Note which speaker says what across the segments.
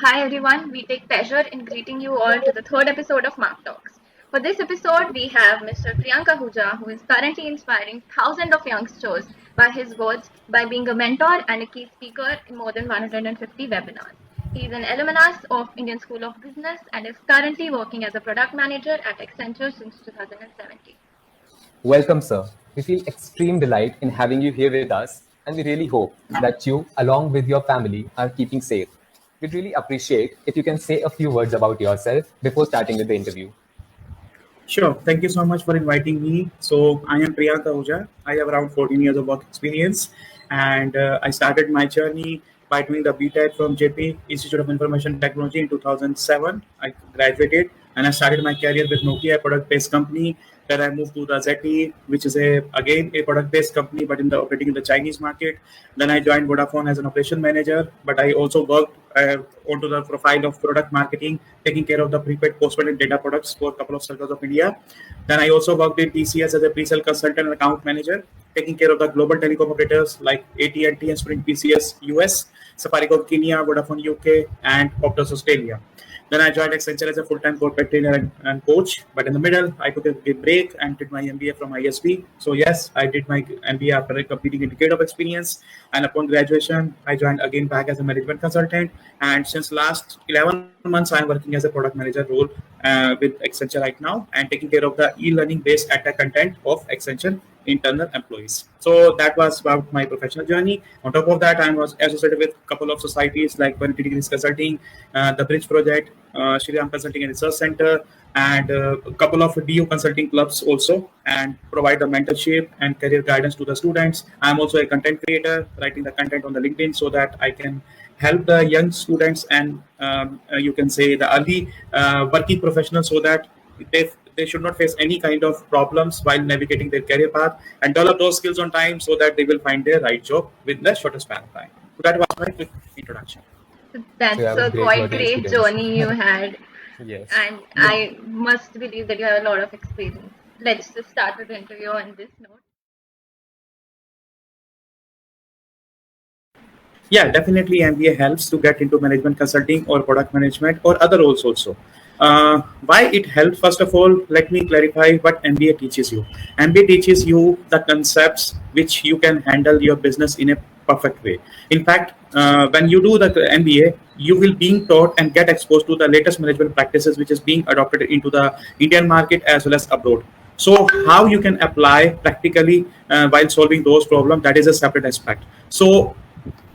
Speaker 1: Hi everyone, we take pleasure in greeting you all to the third episode of Marktalks. For this episode, we have Mr. Priyank Ahuja, who is currently inspiring thousands of youngsters by his words by being a mentor and a key speaker in more than 150 webinars. He is an alumnus of Indian School of Business and is currently working as a product manager at Accenture since 2017.
Speaker 2: Welcome, sir. We feel extreme delight in having you here with us, and we really hope that you, along with your family, are keeping safe. We'd really appreciate if you can say a few words about yourself before starting with the interview.
Speaker 3: Sure. Thank you so much for inviting me. So I am Priyank Ahuja. I have around 14 years of work experience, and I started my journey by doing the BTEC from JP Institute of Information Technology in 2007. I graduated and I started my career with Nokia, a product-based company. Then I moved to the ZTE, which is again a product-based company, but operating in the Chinese market. Then I joined Vodafone as an operation manager, but I also worked onto the profile of product marketing, taking care of the prepaid, postpaid, and data products for a couple of circles of India. Then I also worked in TCS as a pre-sale consultant and account manager, taking care of the global telecom operators like AT&T and Sprint PCS US, Safaricom Kenya, Vodafone UK, and Optus Australia. Then I joined Accenture as a full-time corporate trainer and coach. But in the middle, I took a break and did my MBA from ISB. So yes, I did my MBA after completing a decade of experience. And upon graduation, I joined again back as a management consultant. And since last 11 months, I'm working as a product manager role with Accenture right now and taking care of the e-learning based attack content of Accenture internal employees. So that was about my professional journey. On top of that, I was associated with a couple of societies like 180 Degrees Consulting, the Bridge Project, Shri Ram Consulting and Research Center, and a couple of DU consulting clubs also, and provide the mentorship and career guidance to the students. I'm also a content creator, writing the content on the LinkedIn so that I can help the young students and you can say the early working professionals so that they should not face any kind of problems while navigating their career path and develop those skills on time so that they will find their right job within the shortest span of time. So that was my quick introduction.
Speaker 1: That's a quite great journey you had.
Speaker 2: Yes.
Speaker 1: And I must believe that you have a lot of experience. Let's just start with the interview on this note.
Speaker 3: Yeah, definitely MBA helps to get into management consulting or product management or other roles also. Why it helps? First of all, let me clarify what MBA teaches you. MBA teaches you the concepts which you can handle your business in a perfect way. In fact, when you do the MBA, you will being taught and get exposed to the latest management practices which is being adopted into the Indian market as well as abroad. So how you can apply practically while solving those problems, that is a separate aspect. So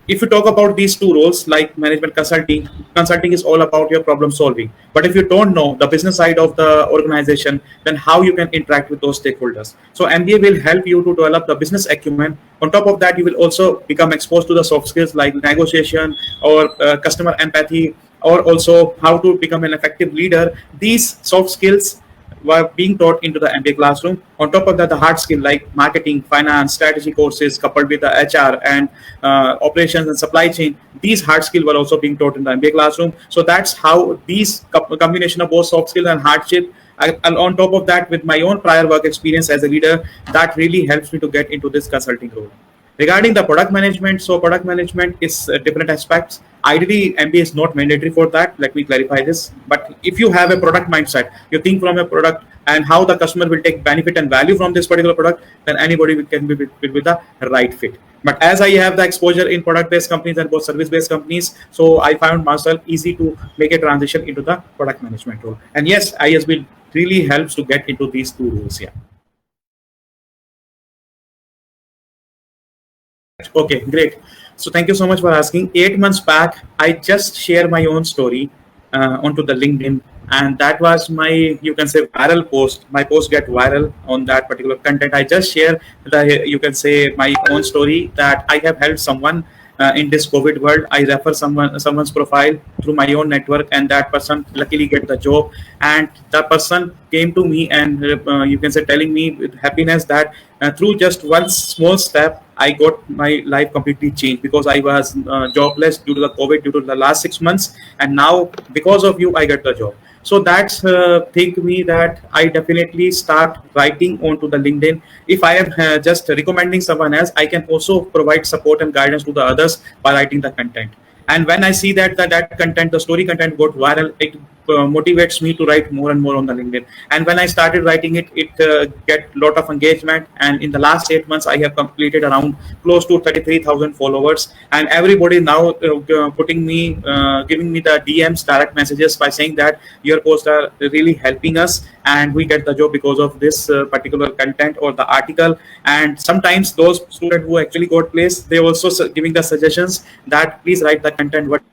Speaker 3: if you talk about these two roles like management consulting is all about your problem solving. But if you don't know the business side of the organization, then how you can interact with those stakeholders. So MBA will help you to develop the business acumen. On top of that, you will also become exposed to the soft skills like negotiation or customer empathy, or also how to become an effective leader. These soft skills were being taught into the MBA classroom. On top of that, the hard skill like marketing, finance, strategy courses coupled with the HR and operations and supply chain, these hard skills were also being taught in the MBA classroom. So that's how these combination of both soft skills and hardship, on top of that, with my own prior work experience as a leader, that really helps me to get into this consulting role. Regarding the product management, so product management is different aspects. Ideally, MBA is not mandatory for that. Let me clarify this. But if you have a product mindset, you think from a product and how the customer will take benefit and value from this particular product, then anybody can be with the right fit. But as I have the exposure in product-based companies and both service-based companies, so I found myself easy to make a transition into the product management role. And yes, ISB really helps to get into these two roles here. Okay, great. So thank you so much for asking. 8 months back, I just shared my own story onto the LinkedIn, and that was my, you can say, viral post. My post get viral on that particular content. I just share the, you can say, my own story that I have helped someone in this COVID world. I refer someone's profile through my own network, and that person luckily get the job. And that person came to me and you can say telling me with happiness that through just one small step, I got my life completely changed because I was jobless due to the COVID, due to the last 6 months, and now because of you, I get the job. So that's think me that I definitely start writing onto the LinkedIn. If I am just recommending someone else, I can also provide support and guidance to the others by writing the content. And when I see that content, the story content got viral, it motivates me to write more and more on the LinkedIn. And when I started writing it, get lot of engagement. And in the last 8 months, I have completed around close to 33,000 followers. And everybody now putting me, giving me the DMs, direct messages by saying that your posts are really helping us, and we get the job because of this particular content or the article. And sometimes those students who actually got placed, they also giving the suggestions that please write the content what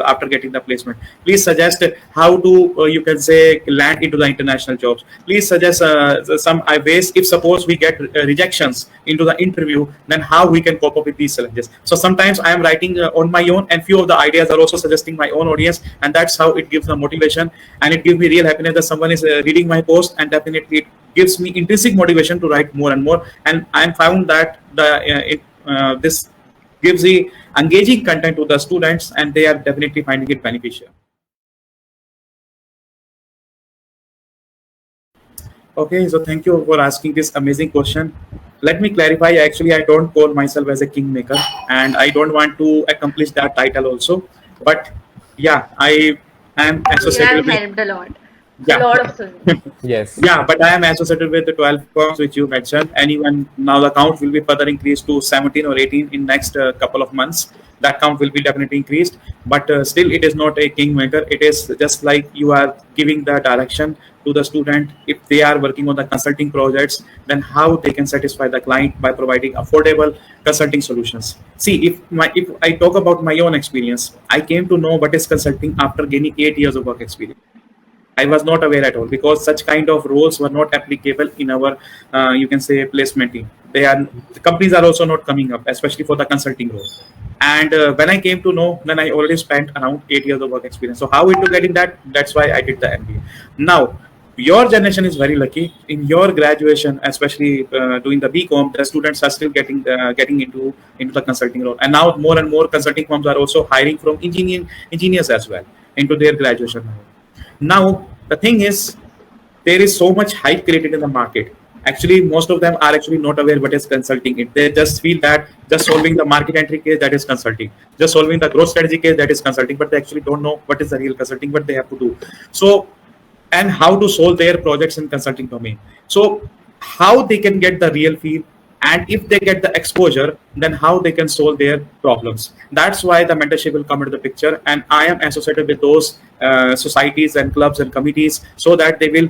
Speaker 3: after getting the placement. Please suggest how to you can say land into the international jobs. Please suggest some ways if suppose we get rejections into the interview, then how we can cope up with these challenges. So sometimes I am writing on my own, and few of the ideas are also suggesting my own audience, and that's how it gives the motivation, and it gives me real happiness that someone is reading my post, and definitely it gives me intrinsic motivation to write more and more. And I found that this gives the engaging content to the students, and they are definitely finding it beneficial. Okay, so thank you for asking this amazing question. Let me clarify. Actually, I don't call myself as a kingmaker, and I don't want to accomplish that title also. But yeah, I am
Speaker 1: You have
Speaker 3: associated with,
Speaker 1: helped a lot. A
Speaker 3: yeah.
Speaker 1: lot of students.
Speaker 2: Yes.
Speaker 3: Yeah, but I am associated with the 12 firms which you mentioned, and even now the count will be further increased to 17 or 18 in next couple of months. That count will be definitely increased, but still it is not a kingmaker. It is just like you are giving the direction to the student. If they are working on the consulting projects, then how they can satisfy the client by providing affordable consulting solutions. See, if I talk about my own experience, I came to know what is consulting after gaining 8 years of work experience. I was not aware at all because such kind of roles were not applicable in our, you can say, placement team. The companies are also not coming up, especially for the consulting role. And when I came to know, then I already spent around 8 years of work experience. So how into getting that? That's why I did the MBA. Now, your generation is very lucky. In your graduation, especially doing the BCom, the students are still getting into the consulting role. And now more and more consulting firms are also hiring from engineers as well into their graduation. Now, the thing is, there is so much hype created in the market. Actually, most of them are actually not aware what is consulting. They just feel that just solving the market entry case, that is consulting. Just solving the growth strategy case, that is consulting. But they actually don't know what is the real consulting, what they have to do. So, and how to solve their projects in consulting domain. So, how they can get the real feel, and if they get the exposure, then how they can solve their problems. That's why the mentorship will come into the picture, and I am associated with those societies and clubs and committees so that they will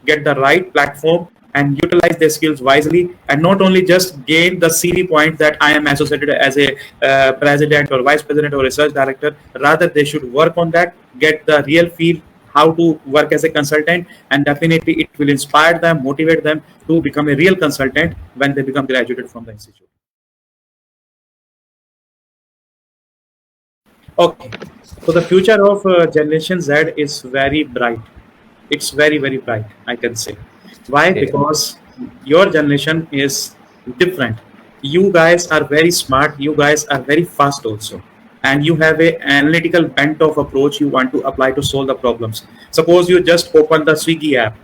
Speaker 3: get the right platform and utilize their skills wisely, and not only just gain the CV point that I am associated as a president or vice president or research director. Rather, they should work on that, get the real feel how to work as a consultant, and definitely it will inspire them, motivate them to become a real consultant when they become graduated from the institute. Okay, so the future of Generation Z is very bright. It's very, very bright, I can say. Why?
Speaker 2: Okay.
Speaker 3: Because your generation is different. You guys are very smart. You guys are very fast also. And you have a analytical bent of approach you want to apply to solve the problems. Suppose you just open the Swiggy app.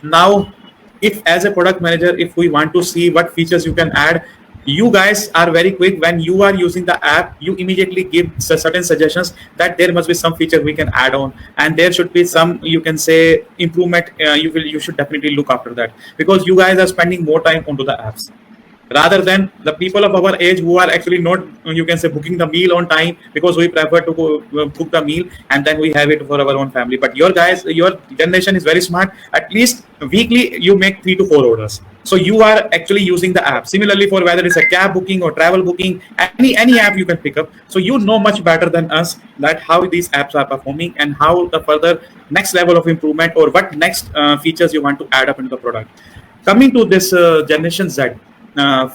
Speaker 3: Now, if as a product manager, if we want to see what features you can add, you guys are very quick. When you are using the app, you immediately give certain suggestions that there must be some feature we can add on, and there should be some, you can say, improvement. You should definitely look after that, because you guys are spending more time onto the apps rather than the people of our age who are actually not, you can say, booking the meal on time, because we prefer to cook the meal and then we have it for our own family. But your generation is very smart. At least weekly you make 3 to 4 orders, so you are actually using the app. Similarly, for whether it's a cab booking or travel booking, any app you can pick up. So you know much better than us that how these apps are performing and how the further next level of improvement or what next features you want to add up into the product. Coming to this Generation Z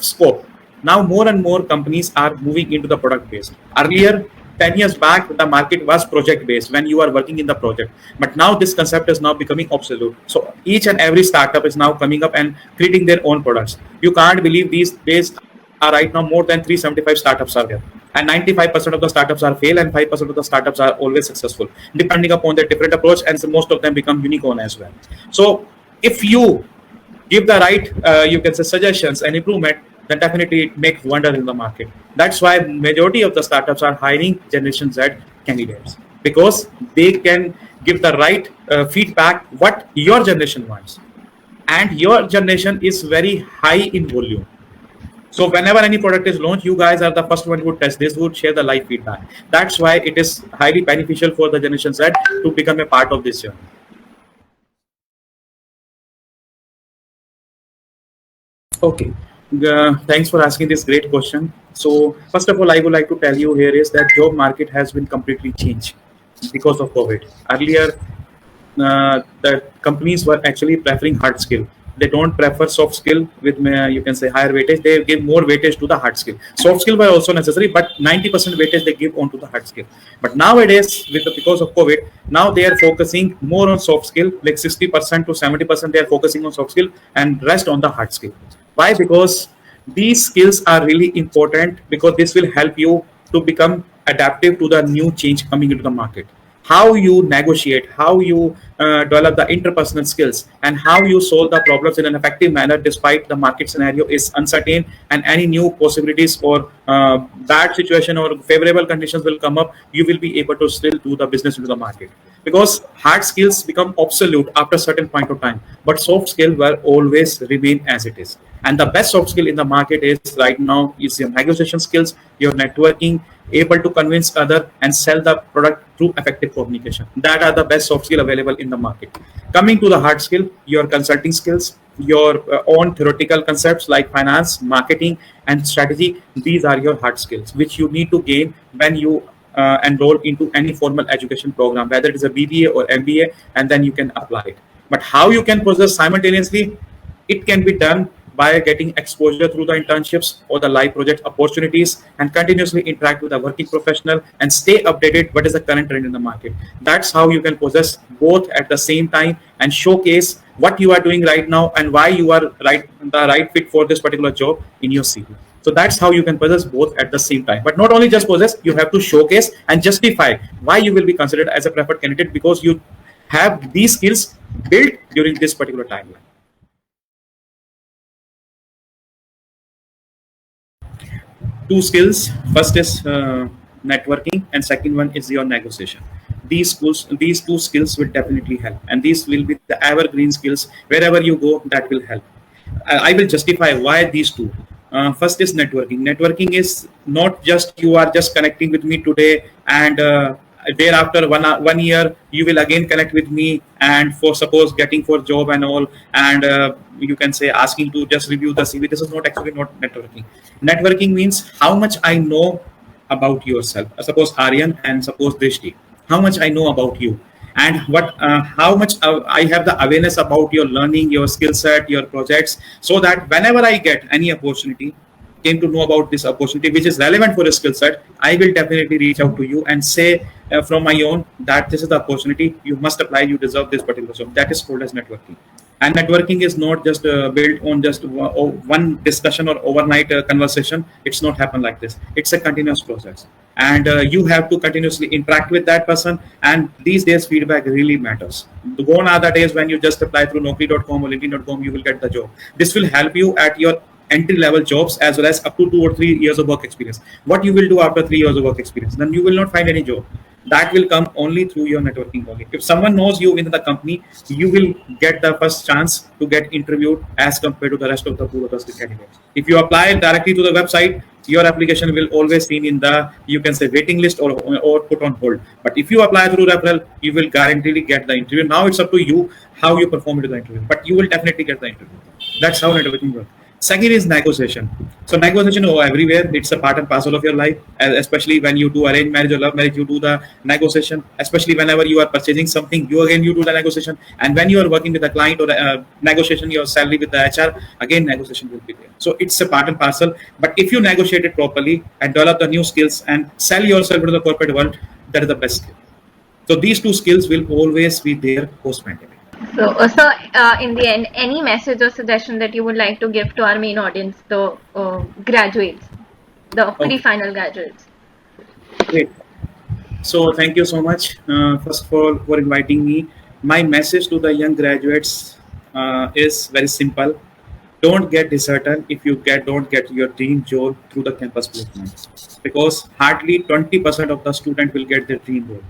Speaker 3: scope. Now more and more companies are moving into the product based. Earlier, 10 years back, the market was project based when you are working in the project. But now this concept is now becoming obsolete. So each and every startup is now coming up and creating their own products. You can't believe these days are right now more than 375 startups are there. And 95% of the startups are fail and 5% of the startups are always successful, depending upon their different approach, and so most of them become unicorn as well. So if you give the right, you can say, suggestions and improvement, then definitely it makes wonder in the market. That's why majority of the startups are hiring Generation Z candidates, because they can give the right feedback what your generation wants, and your generation is very high in volume. So whenever any product is launched, you guys are the first one who would test this, who would share the live feedback. That's why it is highly beneficial for the Generation Z to become a part of this journey. Okay. Thanks for asking this great question. So first of all, I would like to tell you here is that job market has been completely changed because of COVID. Earlier, the companies were actually preferring hard skill. They don't prefer soft skill with you can say higher weightage. They give more weightage to the hard skill. Soft skill were also necessary, but 90% weightage they give onto the hard skill. But nowadays, because of COVID, now they are focusing more on soft skill, like 60% to 70% they are focusing on soft skill, and rest on the hard skill. Why? Because these skills are really important, because this will help you to become adaptive to the new change coming into the market. How you negotiate, how you develop the interpersonal skills, and how you solve the problems in an effective manner despite the market scenario is uncertain, and any new possibilities or bad situation or favorable conditions will come up, you will be able to still do the business into the market. Because hard skills become obsolete after a certain point of time, but soft skill will always remain as it is. And the best soft skill in the market is right now is your negotiation skills, your networking, able to convince other and sell the product through effective communication. That are the best soft skill available in the market. Coming to the hard skill, your consulting skills, your own theoretical concepts like finance, marketing, and strategy. These are your hard skills, which you need to gain when you enroll into any formal education program, whether it is a BBA or MBA, and then you can apply it. But how you can possess simultaneously, it can be done by getting exposure through the internships or the live project opportunities, and continuously interact with a working professional and stay updated what is the current trend in the market. That's how you can possess both at the same time and showcase what you are doing right now and why you are the right fit for this particular job in your CV. So that's how you can possess both at the same time. But not only just possess, you have to showcase and justify why you will be considered as a preferred candidate, because you have these skills built during this particular timeline. Two skills. First is networking, and second one is your negotiation. These two skills will definitely help, and these will be the evergreen skills wherever you go. That will help. I will justify why these two. First is networking. Networking is not just you are just connecting with me today, and thereafter 1 year you will again connect with me, and for suppose getting for job and all, and you can say asking to just review the CV. This is not actually not networking. Networking means how much I know about yourself. Suppose Aryan and suppose Drishti, how much I know about you, and how much I have the awareness about your learning, your skill set, your projects, so that whenever I get any opportunity, came to know about this opportunity which is relevant for your skill set, I will definitely reach out to you and say from my own that this is the opportunity, you must apply, you deserve this particular job. That is called as networking. And networking is not just built on just one discussion or overnight conversation. It's not happen like this. It's a continuous process, and you have to continuously interact with that person. And these days feedback really matters. Gone are the days when you just apply through naukri.com or linkedin.com, you will get the job. This will help you at your entry level jobs as well as up to 2 or 3 years of work experience. What you will do after 3 years of work experience, then you will not find any job. That will come only through your networking only. If someone knows you in the company, you will get the first chance to get interviewed as compared to the rest of the pool of the candidates. If you apply directly to the website, your application will always seen in the, you can say, waiting list or put on hold. But if you apply through referral, you will guaranteed get the interview. Now it's up to you how you perform into the interview, but you will definitely get the interview. That's how networking works. Second is negotiation. So negotiation everywhere. It's a part and parcel of your life, especially when you do arranged marriage or love marriage, you do the negotiation. Especially whenever you are purchasing something, you do the negotiation. And when you are working with a client or negotiation your salary with the HR, again negotiation will be there. So it's a part and parcel. But if you negotiate it properly and develop the new skills and sell yourself into the corporate world, that is the best skill. So these two skills will always be there post-pandemic.
Speaker 1: So, in the end, any message or suggestion that you would like to give to our main audience, the graduates, the pre-final graduates?
Speaker 3: Great. So thank you so much, first of all, for inviting me. My message to the young graduates is very simple. don't get disheartened if you don't get your dream job through the campus placement, because hardly 20% of the student will get their dream role.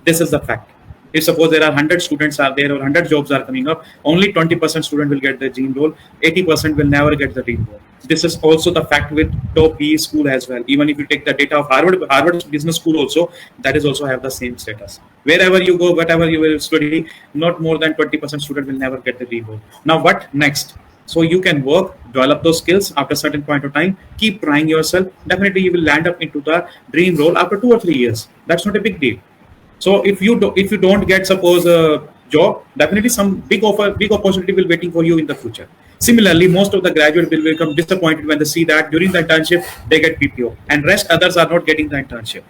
Speaker 3: This is the fact. If suppose there are 100 students are there or 100 jobs are coming up, only 20% student will get the dream role, 80% will never get the dream role. This is also the fact with top PE school as well. Even if you take the data of Harvard Business School also, that is also have the same status. Wherever you go, whatever you will study, not more than 20% student will never get the dream role. Now what next? So you can work, develop those skills after a certain point of time, keep trying yourself. Definitely you will land up into the dream role after 2 or 3 years. That's not a big deal. So if you don't get suppose a job, definitely some big opportunity will waiting for you in the future. Similarly, most of the graduates will become disappointed when they see that during the internship they get PPO and rest others are not getting the internship.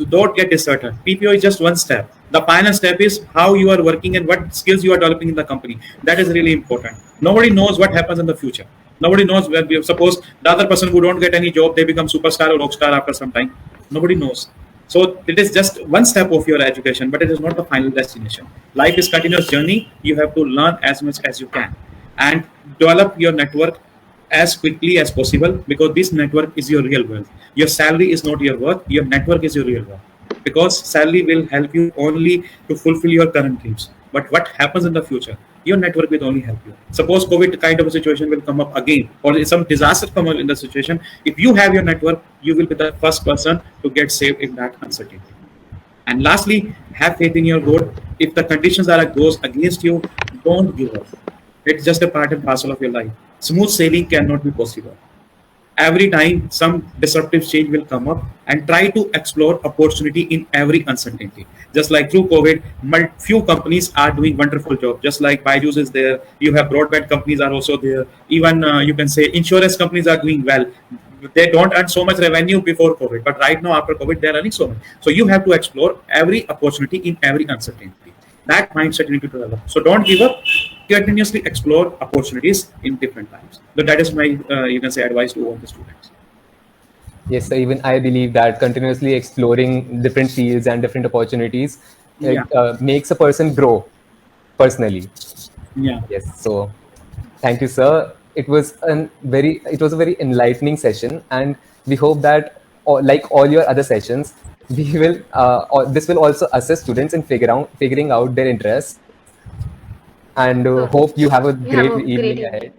Speaker 3: Don't get disheartened. PPO is just one step. The final step is how you are working and what skills you are developing in the company. That is really important. Nobody knows what happens in the future. Nobody knows when we suppose the other person who don't get any job, they become superstar or rockstar after some time. Nobody knows. So it is just one step of your education, but it is not the final destination. Life is continuous journey. You have to learn as much as you can and develop your network as quickly as possible, because this network is your real wealth. Your salary is not your worth. Your network is your real wealth, because salary will help you only to fulfill your current dreams. But what happens in the future? Your network will only help you. Suppose COVID kind of a situation will come up again, or some disaster come up in the situation. If you have your network, you will be the first person to get saved in that uncertainty. And lastly, have faith in your goal. If the conditions are goes against you, don't give up. It's just a part and parcel of your life. Smooth sailing cannot be possible. Every time some disruptive change will come up, and try to explore opportunity in every uncertainty. Just like through COVID, few companies are doing wonderful job. Just like Byju's is there, you have broadband companies are also there. Even you can say insurance companies are doing well. They don't earn so much revenue before COVID, but right now after COVID, they're earning so much. So you have to explore every opportunity in every uncertainty. That mindset you need to develop. So don't give up. Continuously explore opportunities in different times. So that is my you can say advice to all the students.
Speaker 2: Yes, so even I believe that continuously exploring different fields and different opportunities
Speaker 3: Yeah.
Speaker 2: makes a person grow personally.
Speaker 3: Yeah.
Speaker 2: Yes. So thank you, sir. It was a very enlightening session, and we hope that, like all your other sessions, we will this will also assist students in figuring out their interests. And
Speaker 1: So
Speaker 2: hope you have a
Speaker 1: you have
Speaker 2: great
Speaker 1: a great
Speaker 2: evening
Speaker 1: evening.
Speaker 2: ahead.